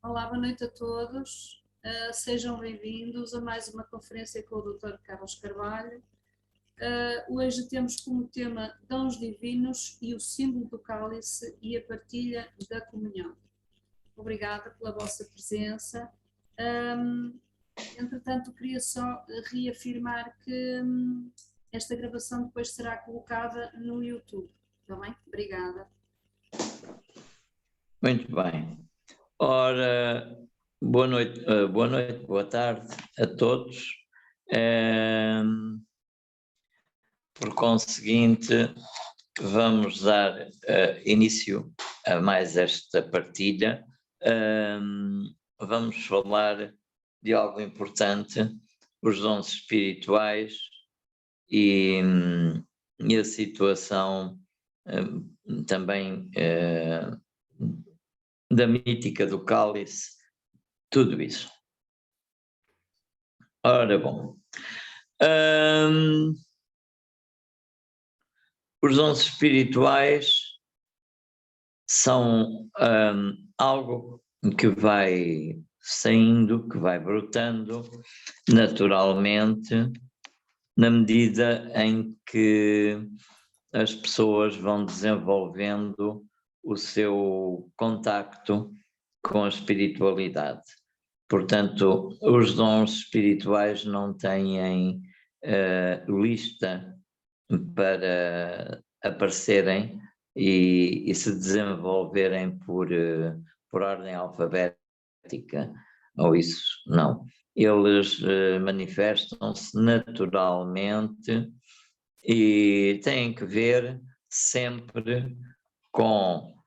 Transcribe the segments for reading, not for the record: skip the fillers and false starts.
Olá, boa noite a todos. Sejam bem-vindos a mais uma conferência com o Dr. Carlos Carvalho. Hoje temos como tema Dons Divinos e o símbolo do cálice e a partilha da comunhão. Obrigada pela vossa presença. Entretanto, queria só reafirmar que esta gravação depois será colocada no YouTube. Está bem? Obrigada. Muito bem. Ora, boa noite, boa tarde a todos. Por conseguinte, vamos dar início a mais esta partilha. Vamos falar de algo importante, os dons espirituais e a situação também da mítica do cálice, tudo isso. Ora bom, os dons espirituais são algo que vai saindo, que vai brotando naturalmente, na medida em que as pessoas vão desenvolvendo o seu contacto com a espiritualidade. Portanto, os dons espirituais não têm lista para aparecerem e se desenvolverem por ordem alfabética, ou isso não. Eles manifestam-se naturalmente e têm que ver sempre com,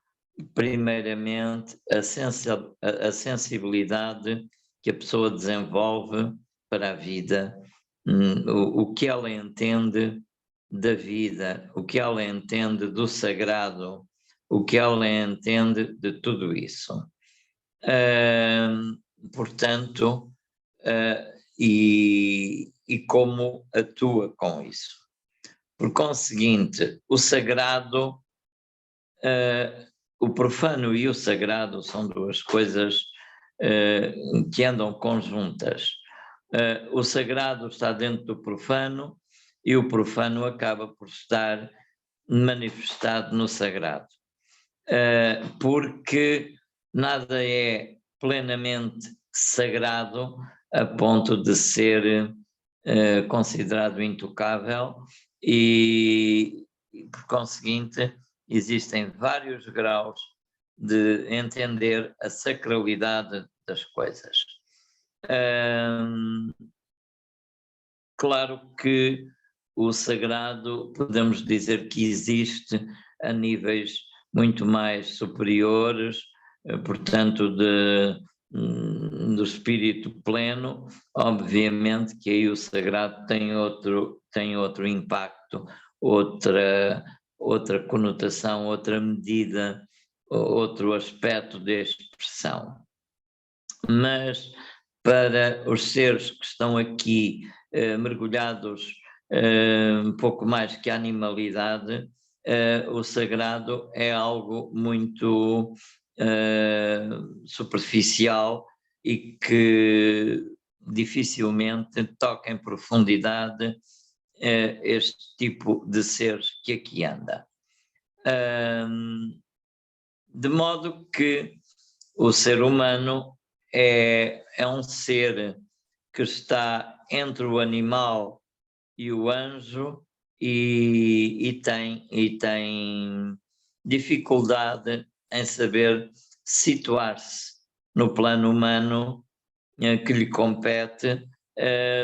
primeiramente, a sensibilidade que a pessoa desenvolve para a vida, o que ela entende da vida, o que ela entende do sagrado, o que ela entende de tudo isso. Portanto, e como atua com isso. Por conseguinte, o sagrado, o profano e o sagrado são duas coisas que andam conjuntas. O sagrado está dentro do profano e o profano acaba por estar manifestado no sagrado. Porque nada é plenamente sagrado a ponto de ser considerado intocável e, por conseguinte, existem vários graus de entender a sacralidade das coisas. Claro que o sagrado, podemos dizer que existe a níveis muito mais superiores, portanto, do espírito pleno. Obviamente que aí o sagrado tem outro impacto, outra conotação, outra medida, outro aspecto de expressão. Mas para os seres que estão aqui mergulhados um pouco mais que a animalidade, o sagrado é algo muito superficial e que dificilmente toca em profundidade este tipo de seres que aqui anda. De modo que o ser humano é um ser que está entre o animal e o anjo e tem dificuldade em saber situar-se no plano humano que lhe compete,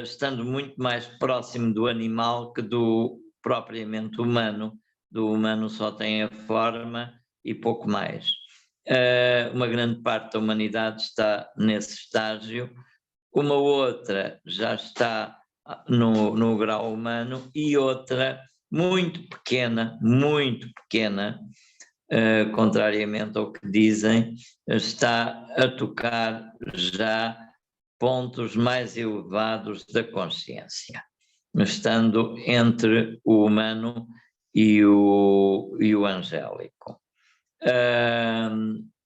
estando muito mais próximo do animal que do propriamente humano. Do humano só tem a forma e pouco mais. Uma grande parte da humanidade está nesse estágio, uma outra já está no grau humano e outra muito pequena, contrariamente ao que dizem, está a tocar já pontos mais elevados da consciência, estando entre o humano e o angélico.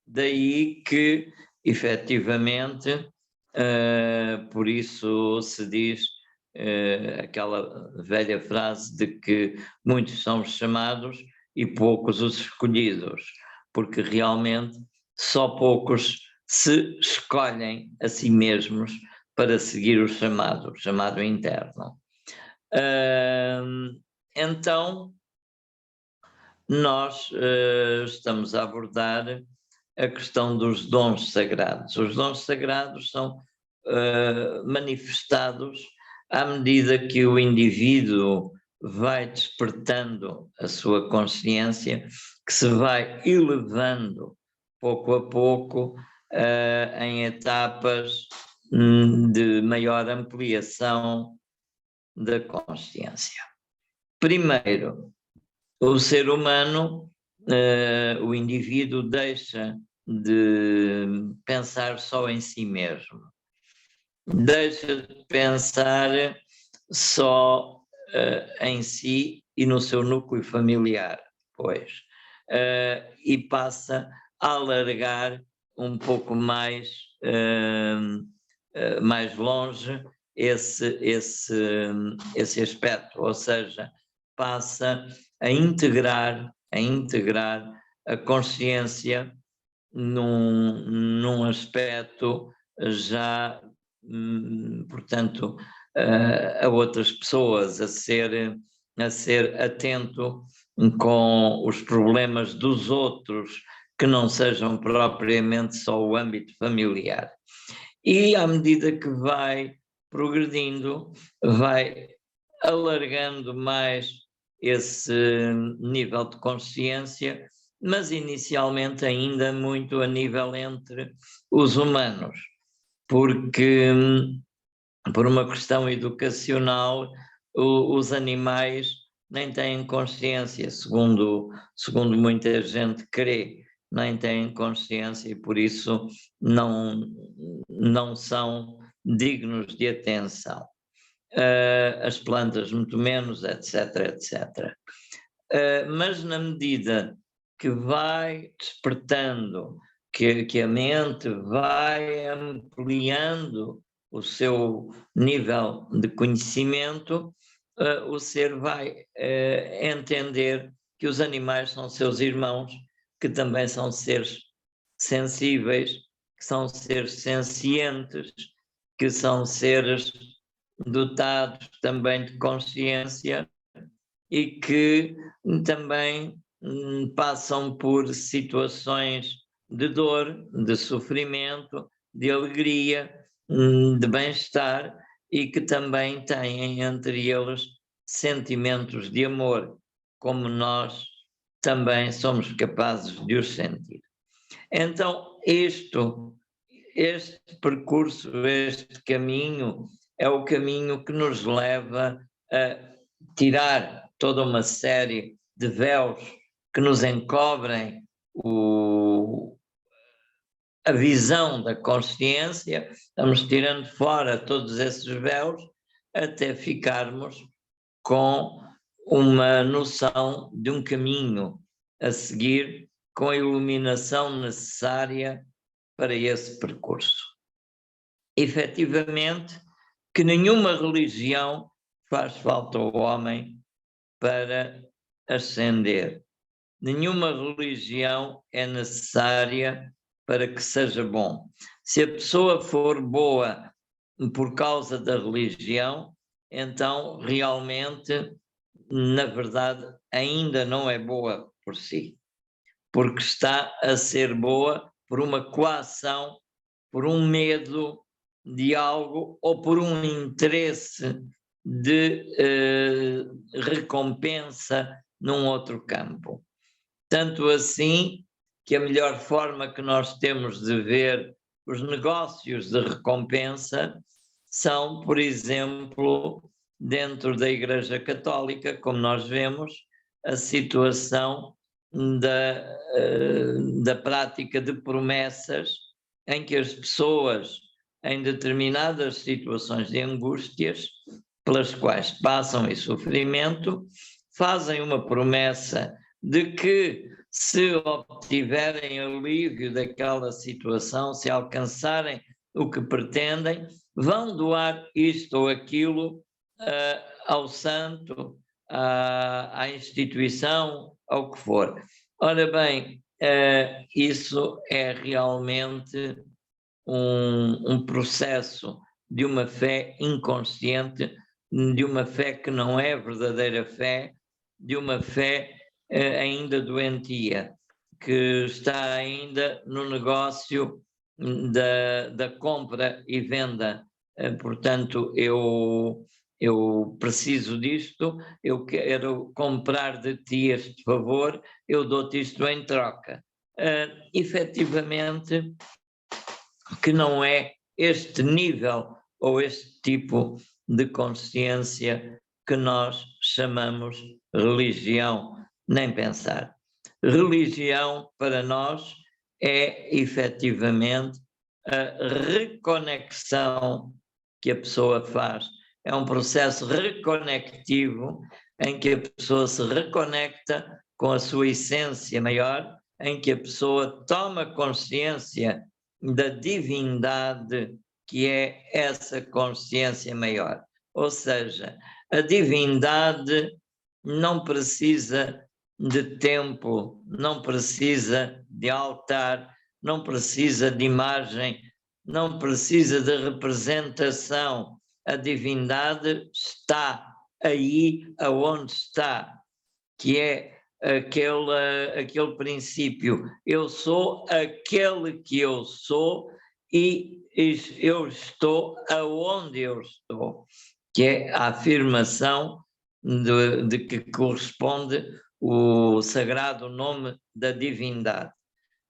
Daí que efetivamente, por isso se diz aquela velha frase de que muitos são os chamados e poucos os escolhidos, porque realmente só poucos se escolhem a si mesmos para seguir o chamado interno. Então, nós estamos a abordar a questão dos dons sagrados. Os dons sagrados são manifestados à medida que o indivíduo vai despertando a sua consciência, que se vai elevando pouco a pouco em etapas de maior ampliação da consciência. Primeiro, o ser humano, o indivíduo deixa de pensar só em si mesmo, deixa de pensar só em si e no seu núcleo familiar, pois, e passa a alargar um pouco mais longe esse aspecto, ou seja, passa a integrar a consciência num aspecto já, portanto, a outras pessoas, a ser atento com os problemas dos outros, que não sejam propriamente só o âmbito familiar. E à medida que vai progredindo, vai alargando mais esse nível de consciência, mas inicialmente ainda muito a nível entre os humanos, porque por uma questão educacional os animais nem têm consciência, segundo muita gente crê, nem têm consciência e por isso não são dignos de atenção. As plantas muito menos, etc. Mas na medida que vai despertando, que a mente vai ampliando o seu nível de conhecimento, o ser vai entender que os animais são seus irmãos, que também são seres sensíveis, que são seres sencientes, que são seres dotados também de consciência e que também passam por situações de dor, de sofrimento, de alegria, de bem-estar e que também têm entre eles sentimentos de amor, como nós também somos capazes de os sentir. Então, este percurso, este caminho, é o caminho que nos leva a tirar toda uma série de véus que nos encobrem a visão da consciência, estamos tirando fora todos esses véus até ficarmos com uma noção de um caminho a seguir, com a iluminação necessária para esse percurso. Efetivamente, que nenhuma religião faz falta ao homem para ascender. Nenhuma religião é necessária para que seja bom. Se a pessoa for boa por causa da religião, então realmente, na verdade, ainda não é boa por si, porque está a ser boa por uma coação, por um medo de algo ou por um interesse de recompensa num outro campo. Tanto assim que a melhor forma que nós temos de ver os negócios de recompensa são, por exemplo, dentro da Igreja Católica, como nós vemos, a situação da prática de promessas em que as pessoas, em determinadas situações de angústias pelas quais passam e sofrimento, fazem uma promessa de que se obtiverem alívio daquela situação, se alcançarem o que pretendem, vão doar isto ou aquilo ao santo, à instituição, ao que for. Ora bem, isso é realmente um processo de uma fé inconsciente, de uma fé que não é verdadeira fé, de uma fé ainda doentia, que está ainda no negócio da compra e venda. Portanto, eu preciso disto, eu quero comprar de ti este favor, eu dou-te isto em troca. Efetivamente, que não é este nível ou este tipo de consciência que nós chamamos religião, nem pensar. Religião, para nós, é efetivamente a reconexão que a pessoa faz. É um processo reconectivo em que a pessoa se reconecta com a sua essência maior, em que a pessoa toma consciência da divindade, que é essa consciência maior. Ou seja, a divindade não precisa de templo, não precisa de altar, não precisa de imagem, não precisa de representação. A divindade está aí aonde está, que é aquele princípio. Eu sou aquele que eu sou e eu estou aonde eu estou, que é a afirmação de que corresponde o sagrado nome da divindade.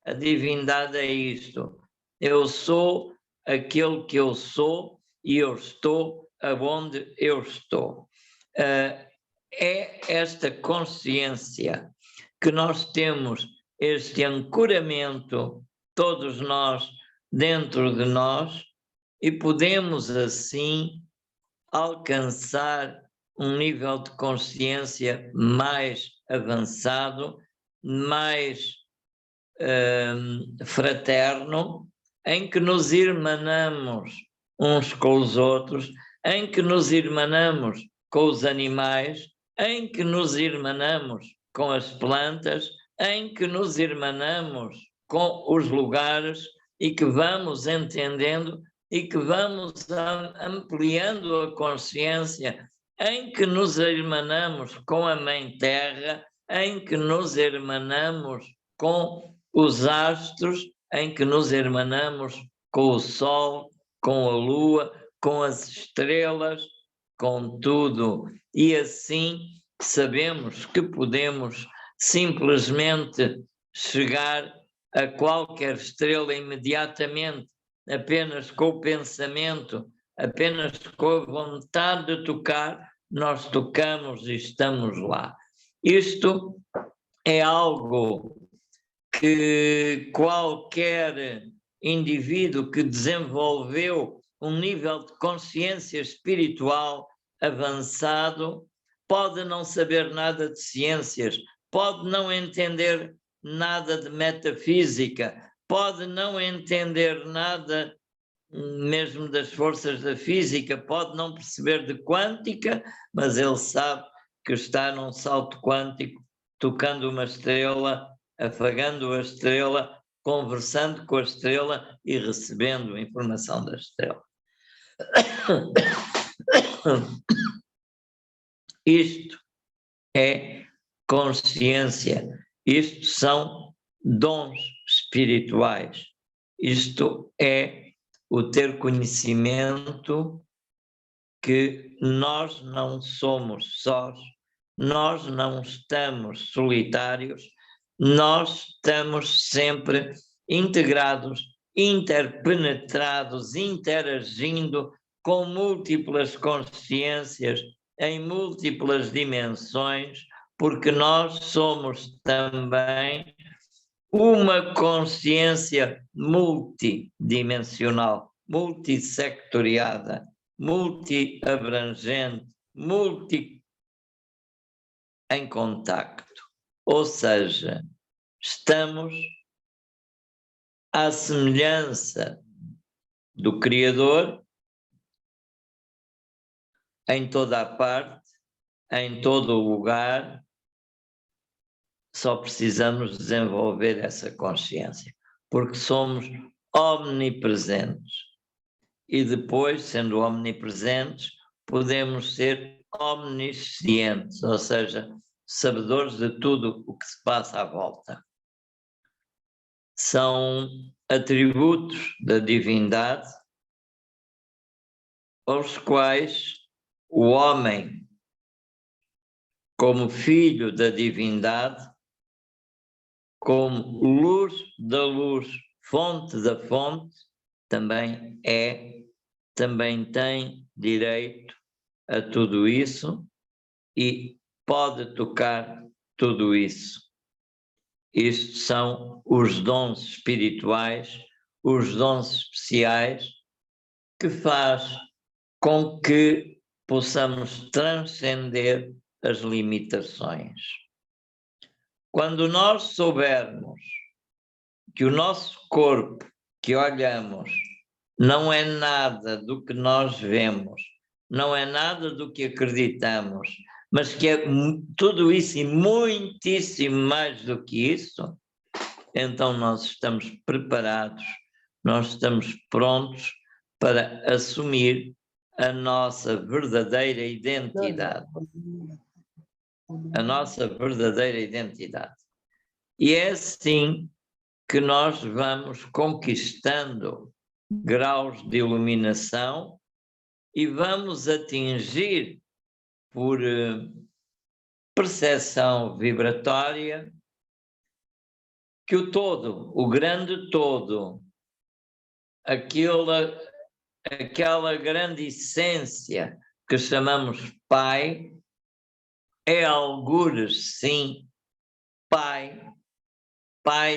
A divindade é isto. Eu sou aquele que eu sou e eu estou aonde eu estou. É esta consciência que nós temos, este ancoramento, todos nós, dentro de nós, e podemos assim alcançar um nível de consciência mais avançado, mais fraterno, em que nos irmanamos uns com os outros, em que nos irmanamos com os animais, em que nos irmanamos com as plantas, em que nos irmanamos com os lugares e que vamos entendendo e que vamos ampliando a consciência, em que nos irmanamos com a Mãe Terra, em que nos irmanamos com os astros, em que nos irmanamos com o Sol, com a Lua, com as estrelas, com tudo. E assim sabemos que podemos simplesmente chegar a qualquer estrela imediatamente, apenas com o pensamento, apenas com a vontade de tocar, nós tocamos e estamos lá. Isto é algo que qualquer indivíduo que desenvolveu um nível de consciência espiritual avançado pode não saber nada de ciências, pode não entender nada de metafísica, pode não entender nada mesmo das forças da física, pode não perceber de quântica, mas ele sabe que está num salto quântico, tocando uma estrela, afagando a estrela, conversando com a estrela e recebendo a informação da estrela. Isto é consciência, isto são dons espirituais, isto é o ter conhecimento que nós não somos sós, nós não estamos solitários, nós estamos sempre integrados, interpenetrados, interagindo com múltiplas consciências em múltiplas dimensões, porque nós somos também uma consciência multidimensional, multissectoriada, multiabrangente, em contacto. Ou seja, estamos à semelhança do Criador em toda a parte, em todo o lugar, só precisamos desenvolver essa consciência, porque somos omnipresentes. E depois, sendo omnipresentes, podemos ser omniscientes, ou seja, sabedores de tudo o que se passa à volta. São atributos da divindade aos quais o homem, como filho da divindade, como luz da luz, fonte da fonte, também tem direito a tudo isso e pode tocar tudo isso. Isto são os dons espirituais, os dons especiais, que faz com que possamos transcender as limitações. Quando nós soubermos que o nosso corpo que olhamos não é nada do que nós vemos, não é nada do que acreditamos, mas que é tudo isso e muitíssimo mais do que isso, então nós estamos preparados, nós estamos prontos para assumir a nossa verdadeira identidade. A nossa verdadeira identidade. E é assim que nós vamos conquistando graus de iluminação e vamos atingir, por percepção vibratória, que o todo, o grande todo, aquela grande essência que chamamos Pai, é algures, sim, Pai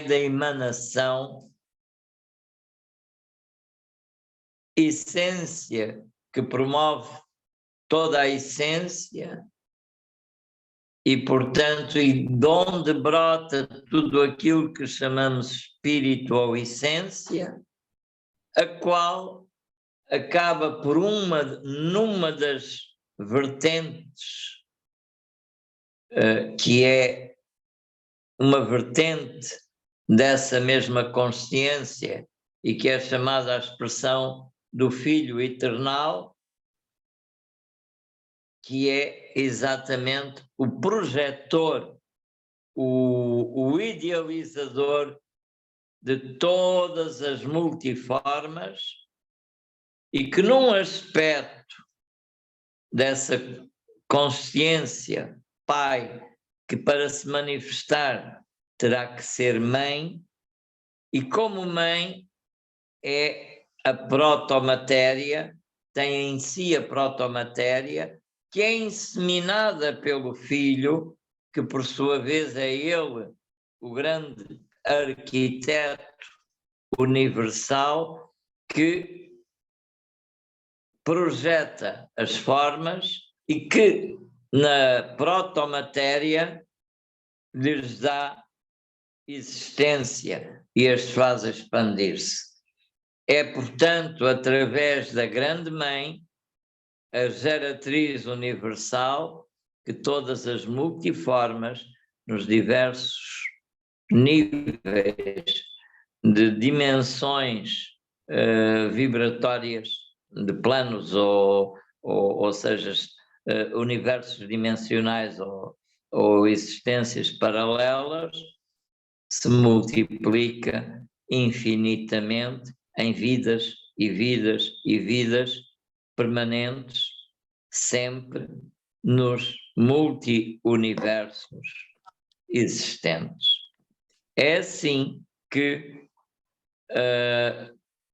da emanação, essência que promove toda a essência e, portanto, e de onde brota tudo aquilo que chamamos espírito ou essência, a qual acaba por numa das vertentes, que é uma vertente dessa mesma consciência e que é chamada a expressão do Filho Eternal, que é exatamente o projetor, o idealizador de todas as multiformas e que num aspecto dessa consciência Pai, que para se manifestar terá que ser mãe, e como mãe é a protomatéria, tem em si a protomatéria, que é inseminada pelo filho, que por sua vez é ele o grande arquiteto universal que projeta as formas e que na protomatéria lhes dá existência e as faz expandir-se. É, portanto, através da Grande Mãe, a geratriz universal, que todas as multiformas, nos diversos níveis de dimensões vibratórias, de planos ou seja, universos dimensionais ou existências paralelas, se multiplica infinitamente em vidas e vidas e vidas permanentes, sempre nos multi-universos existentes. É assim que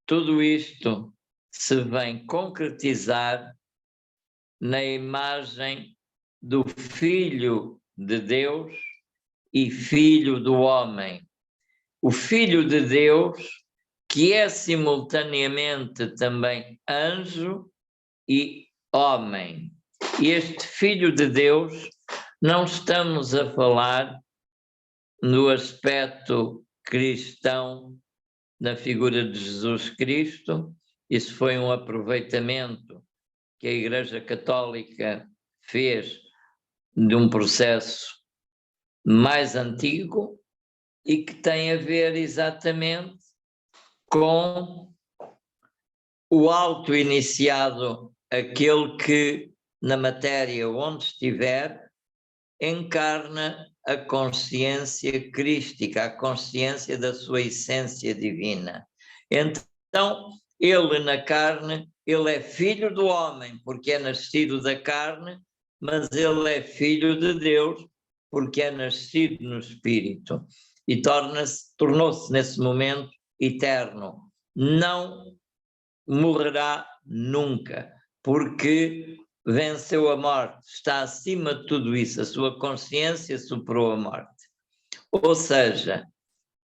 tudo isto se vem concretizar na imagem do Filho de Deus e Filho do homem. O Filho de Deus, que é simultaneamente também anjo e homem. E este Filho de Deus, não estamos a falar no aspecto cristão, na figura de Jesus Cristo. Isso foi um aproveitamento que a Igreja Católica fez de um processo mais antigo e que tem a ver exatamente com o auto-iniciado, aquele que na matéria onde estiver encarna a consciência crística, a consciência da sua essência divina. Então, ele na carne, ele é filho do homem, porque é nascido da carne, mas ele é filho de Deus, porque é nascido no Espírito. E tornou-se nesse momento eterno. Não morrerá nunca, porque venceu a morte, está acima de tudo isso, a sua consciência superou a morte. Ou seja,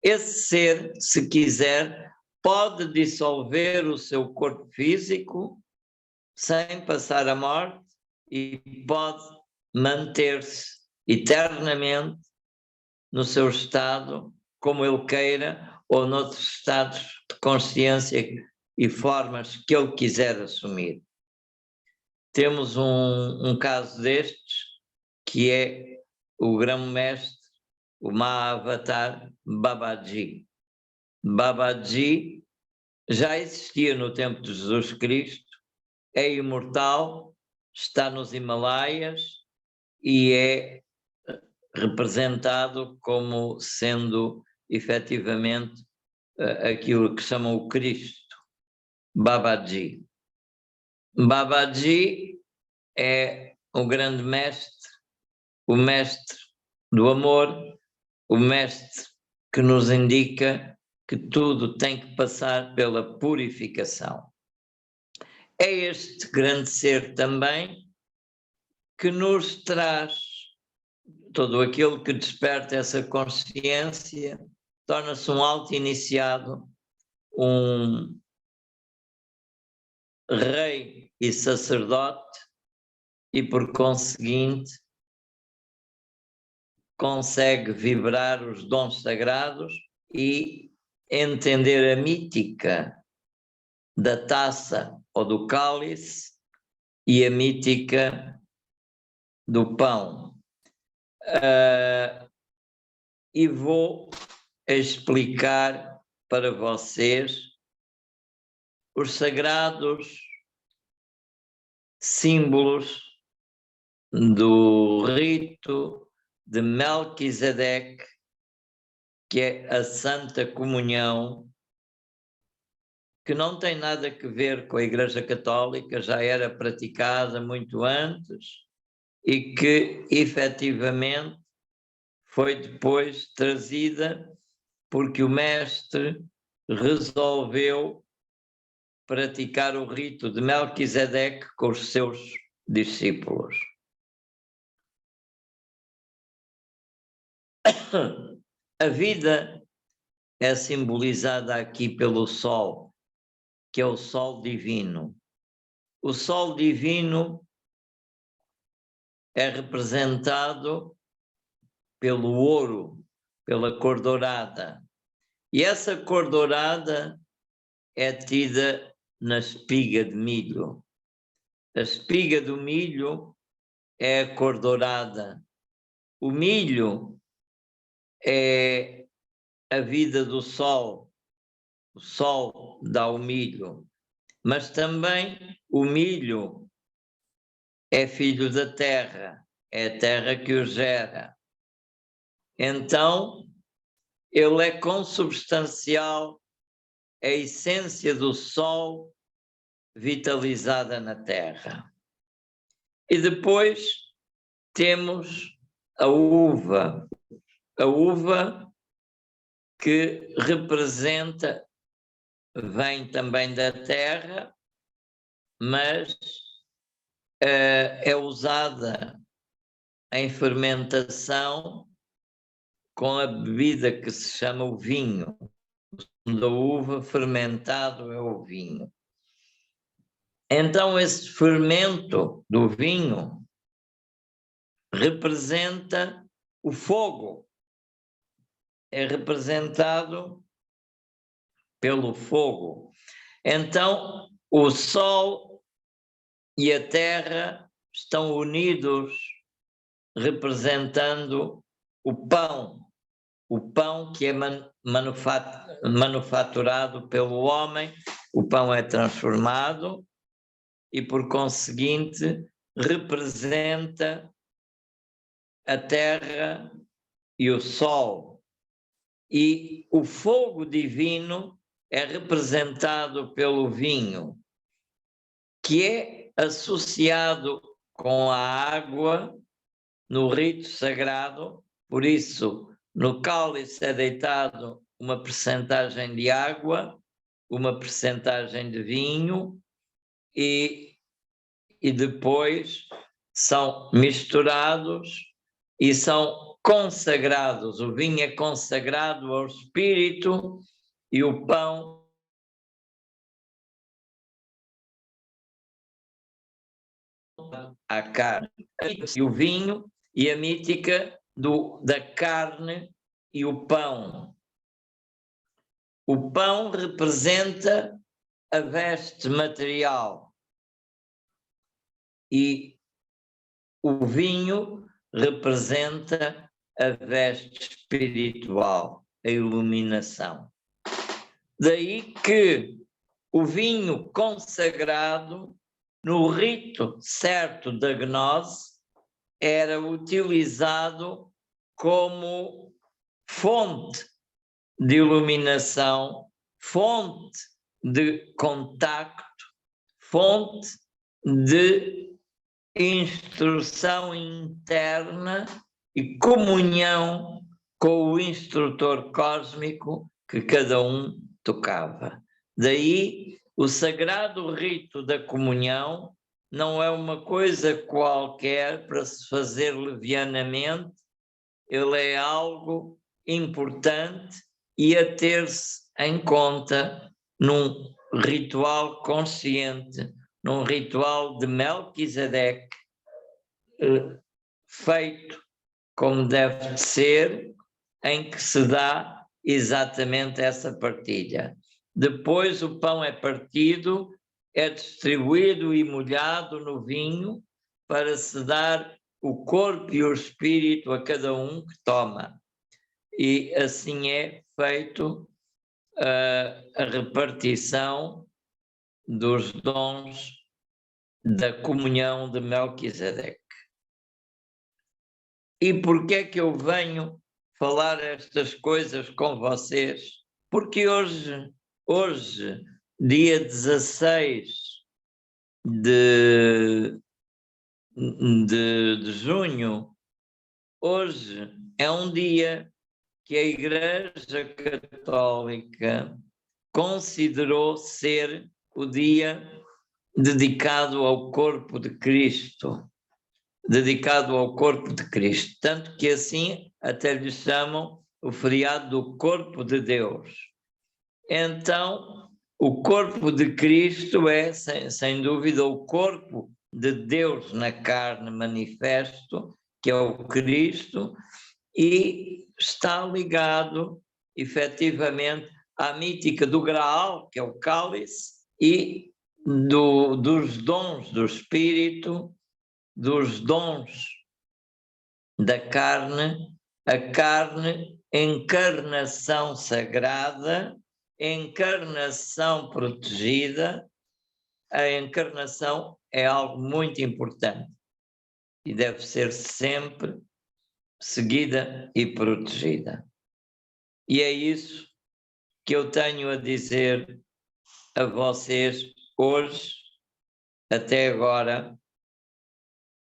esse ser, se quiser, pode dissolver o seu corpo físico sem passar a morte e pode manter-se eternamente no seu estado, como ele queira, ou noutros estados de consciência e formas que ele quiser assumir. Temos um caso destes, que é o grão-mestre, o Mahavatar Babaji. Babaji já existia no tempo de Jesus Cristo, é imortal, está nos Himalaias e é representado como sendo efetivamente aquilo que chamam o Cristo, Babaji. Babaji é o grande mestre, o mestre do amor, o mestre que nos indica que tudo tem que passar pela purificação. É este grande ser também que nos traz todo aquele que desperta essa consciência, torna-se um auto-iniciado, um rei e sacerdote, e por conseguinte consegue vibrar os dons sagrados e entender a mítica da taça ou do cálice e a mítica do pão. E vou explicar para vocês os sagrados símbolos do rito de Melquisedeque, que é a Santa Comunhão, que não tem nada a ver com a Igreja Católica, já era praticada muito antes e que efetivamente foi depois trazida porque o mestre resolveu praticar o rito de Melquisedeque com os seus discípulos. A vida é simbolizada aqui pelo Sol, que é o Sol divino. O Sol divino é representado pelo ouro, pela cor dourada. E essa cor dourada é tida na espiga de milho. A espiga do milho é a cor dourada. O milho é a vida do sol. O sol dá o milho. Mas também o milho é filho da terra. É a terra que o gera. Então, ele é consubstancial à essência do sol vitalizada na terra. E depois temos a uva que representa, vem também da terra, mas é usada em fermentação com a bebida que se chama o vinho. Da uva fermentado é o vinho. Então esse fermento do vinho representa o fogo, é representado pelo fogo. Então, o sol e a terra estão unidos, representando o pão que é manufaturado pelo homem. O pão é transformado e, por conseguinte, representa a terra e o sol. E o fogo divino é representado pelo vinho, que é associado com a água no rito sagrado. Por isso, no cálice é deitado uma percentagem de água, uma percentagem de vinho, e depois são misturados e são consagrados. O vinho é consagrado ao Espírito e o pão à carne. E o vinho e a mítica da carne e o pão. O pão representa a veste material e o vinho representa a veste espiritual, a iluminação. Daí que o vinho consagrado, no rito certo da gnose, era utilizado como fonte de iluminação, fonte de contacto, fonte de instrução interna e comunhão com o instrutor cósmico que cada um tocava. Daí, o sagrado rito da comunhão não é uma coisa qualquer para se fazer levianamente, ele é algo importante e a ter-se em conta num ritual consciente, num ritual de Melquisedeque, feito como deve ser, em que se dá exatamente essa partilha. Depois o pão é partido, é distribuído e molhado no vinho para se dar o corpo e o espírito a cada um que toma. E assim é feito a repartição dos dons da comunhão de Melquisedeque. E por que é que eu venho falar estas coisas com vocês? Porque hoje, dia 16 de junho, hoje é um dia que a Igreja Católica considerou ser o dia dedicado ao corpo de Cristo. Dedicado ao corpo de Cristo. Tanto que assim até lhe chamam o feriado do corpo de Deus. Então, o corpo de Cristo é, sem dúvida, o corpo de Deus na carne manifesto, que é o Cristo, e está ligado, efetivamente, à mítica do Graal, que é o cálice, e dos dons do Espírito, dos dons da carne, a carne, encarnação sagrada, encarnação protegida. A encarnação é algo muito importante e deve ser sempre seguida e protegida. E é isso que eu tenho a dizer a vocês hoje, até agora,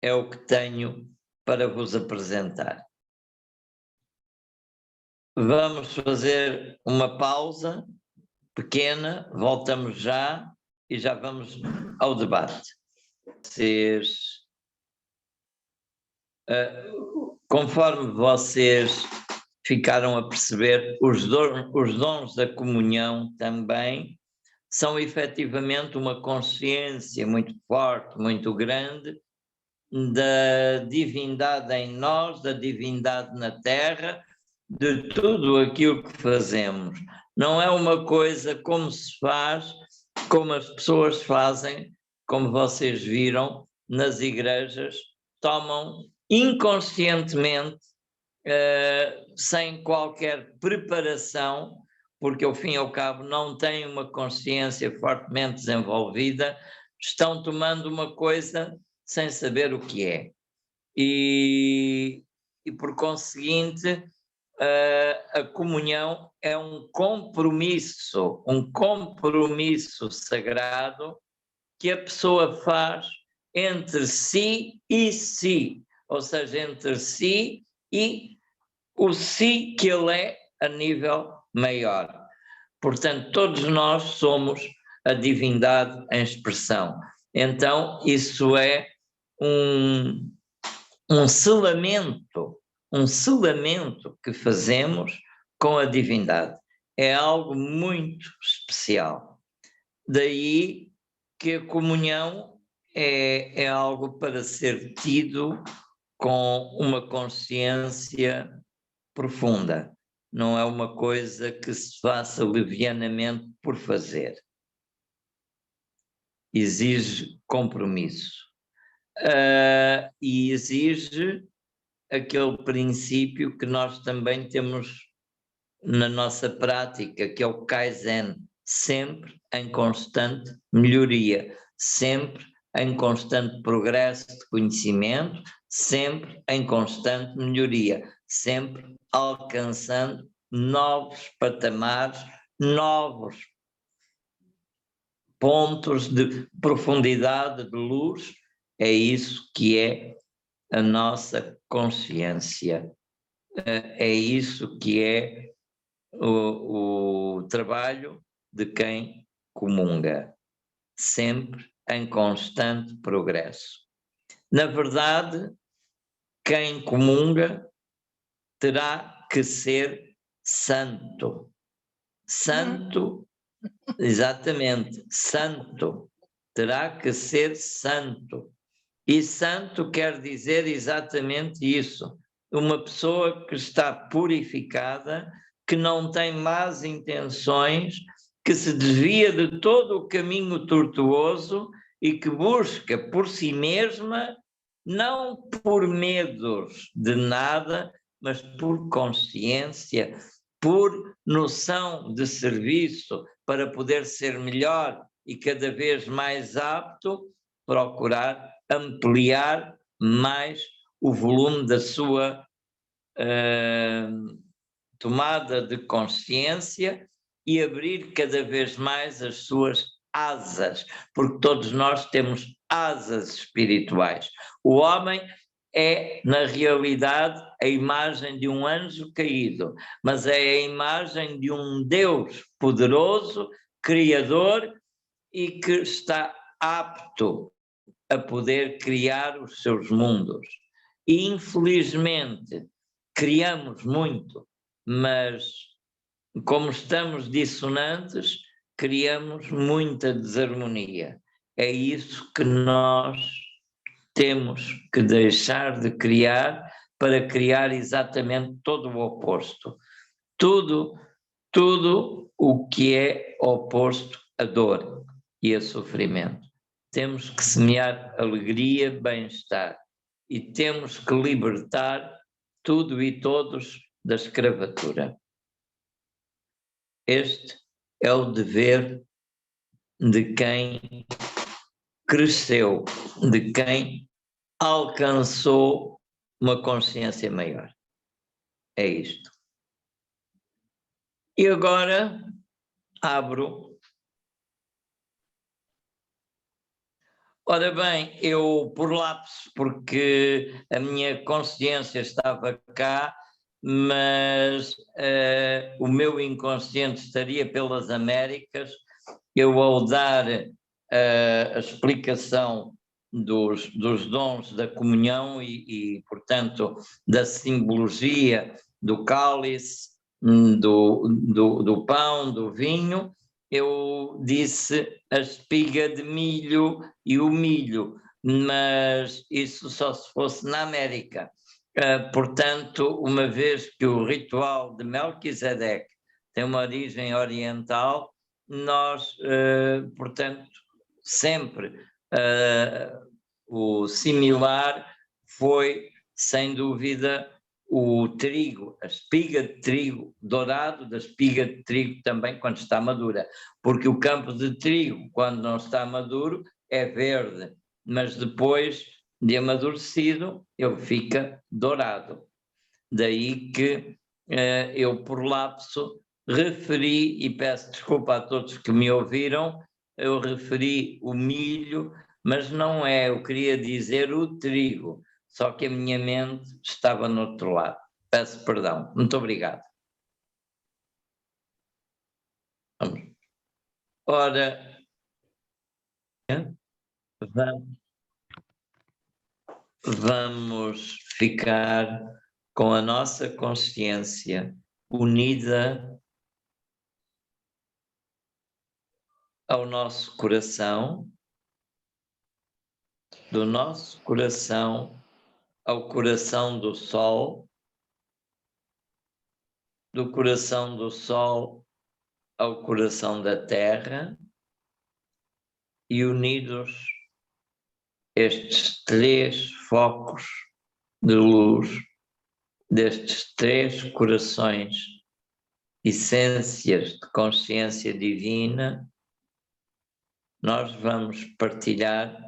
é o que tenho para vos apresentar. Vamos fazer uma pausa pequena, voltamos já e já vamos ao debate. Vocês, conforme vocês ficaram a perceber, os dons da comunhão também são efetivamente uma consciência muito forte, muito grande, da divindade em nós, da divindade na terra, de tudo aquilo que fazemos. Não é uma coisa como se faz, como as pessoas fazem, como vocês viram nas igrejas, tomam inconscientemente, sem qualquer preparação, porque ao fim e ao cabo não têm uma consciência fortemente desenvolvida, estão tomando uma coisa sem saber o que é. E por conseguinte, a comunhão é um compromisso sagrado que a pessoa faz entre si e si, ou seja, entre si e o si que ele é a nível maior. Portanto, todos nós somos a divindade em expressão. Então, isso é um selamento que fazemos com a divindade. É algo muito especial. Daí que a comunhão é algo para ser tido com uma consciência profunda. Não é uma coisa que se faça levianamente por fazer. Exige compromisso. E exige aquele princípio que nós também temos na nossa prática, que é o Kaizen, sempre em constante melhoria, sempre em constante progresso de conhecimento, sempre em constante melhoria, sempre alcançando novos patamares, novos pontos de profundidade, de luz. É isso que é a nossa consciência. É isso que é o trabalho de quem comunga, sempre em constante progresso. Na verdade, quem comunga terá que ser santo. Santo, exatamente, santo. Terá que ser santo. E santo quer dizer exatamente isso. Uma pessoa que está purificada, que não tem más intenções, que se desvia de todo o caminho tortuoso e que busca por si mesma, não por medos de nada, mas por consciência, por noção de serviço, para poder ser melhor e cada vez mais apto, procurar ampliar mais o volume da sua tomada de consciência e abrir cada vez mais as suas asas, porque todos nós temos asas espirituais. O homem é, na realidade, a imagem de um anjo caído, mas é a imagem de um Deus poderoso, criador e que está apto a poder criar os seus mundos. E, infelizmente, criamos muito, mas como estamos dissonantes, criamos muita desarmonia. É isso que nós temos que deixar de criar para criar exatamente todo o oposto. Tudo o que é oposto à dor e a sofrimento. Temos que semear alegria, bem-estar e temos que libertar tudo e todos da escravatura. Este é o dever de quem cresceu, de quem alcançou uma consciência maior. É isto. E agora abro. Ora bem, eu por lapso, porque a minha consciência estava cá, mas o meu inconsciente estaria pelas Américas. Eu, ao dar a explicação dos dons da comunhão e, portanto, da simbologia do cálice, do pão, do vinho, eu disse a espiga de milho e o milho, mas isso só se fosse na América. Portanto, uma vez que o ritual de Melquisedeque tem uma origem oriental, nós, portanto, sempre o similar foi, sem dúvida, o trigo, a espiga de trigo dourado, da espiga de trigo também quando está madura, porque o campo de trigo, quando não está maduro, é verde, mas depois de amadurecido, ele fica dourado. Daí que eu, por lapso, referi, e peço desculpa a todos que me ouviram, eu referi o milho, mas não é, eu queria dizer o trigo, só que a minha mente estava no outro lado. Peço perdão. Muito obrigado. Vamos. Ora, vamos ficar com a nossa consciência unida ao nosso coração, do nosso coração ao coração do Sol, do coração do Sol ao coração da Terra, e unidos estes 3 focos de luz, destes 3 corações, essências de consciência divina, nós vamos partilhar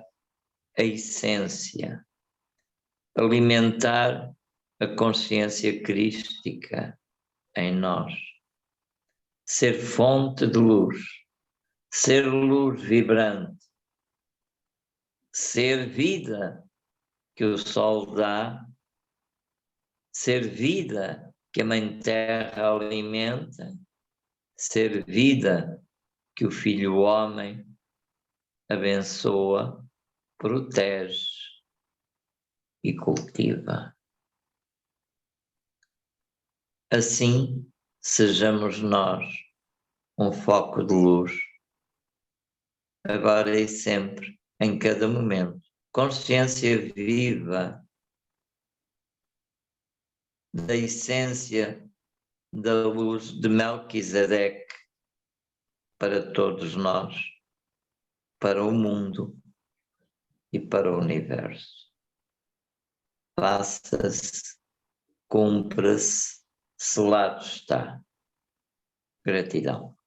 a essência, alimentar a consciência crística em nós, ser fonte de luz, ser luz vibrante, ser vida que o sol dá, ser vida que a Mãe Terra alimenta, ser vida que o Filho Homem abençoa, protege e cultiva. Assim, sejamos nós um foco de luz, agora e sempre, em cada momento. Consciência viva da essência da luz de Melquisedeque para todos nós, para o mundo e para o universo. Faça-se, cumpra-se, selado está. Gratidão.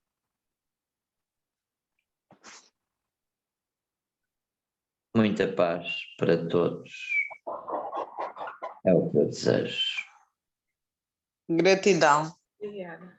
Muita paz para todos. É o que eu desejo. Gratidão. Obrigada.